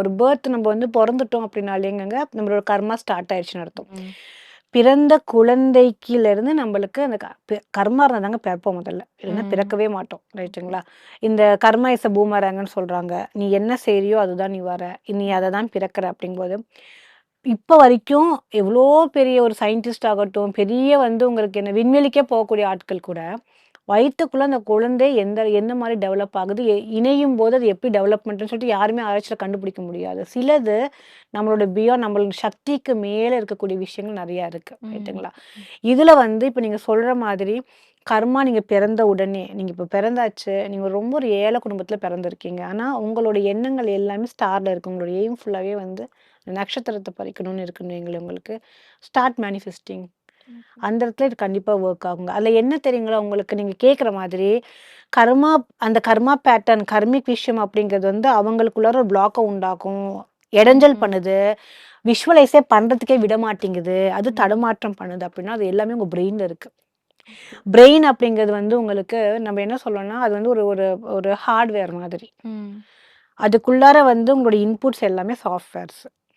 ஒரு பர்த் நம்ம வந்து பொறந்துட்டோம் அப்படின்னாலேங்க நம்மளோட கர்மா ஸ்டார்ட் ஆயிடுச்சுன்னு அர்த்தம். பிறந்த குழந்தைக்கிலேருந்து நம்மளுக்கு அந்த கர்மா இருந்தால் தாங்க பிறப்போம் முதல்ல, இல்லைன்னா பிறக்கவே மாட்டோம். ரைட்டுங்களா? இந்த கர்மா இஸ் அ பூமராங்கன்னு சொல்கிறாங்க. நீ என்ன செய்றியோ அதுதான் நீ வர, நீ அதை தான் பிறக்கிற அப்படிங்கும்போது இப்போ வரைக்கும் எவ்வளோ பெரிய ஒரு சயின்டிஸ்ட் ஆகட்டும், பெரிய வந்து உங்களுக்கு என்ன விண்வெளிக்கே போகக்கூடிய ஆட்கள் கூட வயிற்றுக்குள்ளே அந்த குழந்தை எந்த மாதிரி டெவலப் ஆகுது, இணையும் போது அது எப்படி டெவலப்மெண்ட்னு சொல்லிட்டு யாருமே ஆராய்ச்சியில் கண்டுபிடிக்க முடியாது. சிலது நம்மளோட நம்மளோட சக்திக்கு மேலே இருக்கக்கூடிய விஷயங்கள் நிறையா இருக்குது. ரைட்டுங்களா? இதில் வந்து இப்போ நீங்கள் சொல்கிற மாதிரி கர்மா நீங்கள் பிறந்த உடனே நீங்கள் இப்போ பிறந்தாச்சு, நீங்கள் ரொம்ப ஒரு ஏழை குடும்பத்தில் பிறந்திருக்கீங்க. ஆனால் உங்களோட எண்ணங்கள் எல்லாமே ஸ்டாரில் இருக்குது. உங்களோட எய்ம் ஃபுல்லாகவே வந்து நட்சத்திரத்தை பறிக்கணும்னு இருக்குன்னு உங்களுக்கு ஸ்டார்ட் மேனிஃபெஸ்டிங். அந்த இடத்துல இது கண்டிப்பாக ஒர்க் ஆகுங்க. அதில் என்ன தெரியுங்களா உங்களுக்கு, நீங்கள் கேட்குற மாதிரி அந்த கர்மா பேட்டர்ன் கர்மிக் விஷயம் அப்படிங்கிறது வந்து அவங்களுக்குள்ளார ஒரு பிளாக்கை உண்டாக்கும், இடைஞ்சல் பண்ணுது, விஷுவலைஸே பண்ணுறதுக்கே விட மாட்டேங்குது, அது தடுமாற்றம் பண்ணுது அப்படின்னா அது எல்லாமே உங்கள் பிரெயினில் இருக்குது. பிரெயின் அப்படிங்கிறது வந்து உங்களுக்கு நம்ம என்ன சொல்லணும்னா அது வந்து ஒரு ஒரு ஒரு ஹார்ட்வேர் மாதிரி. அதுக்குள்ளார வந்து உங்களோட இன்புட்ஸ் எல்லாமே சாஃப்ட்வேர்ஸ்.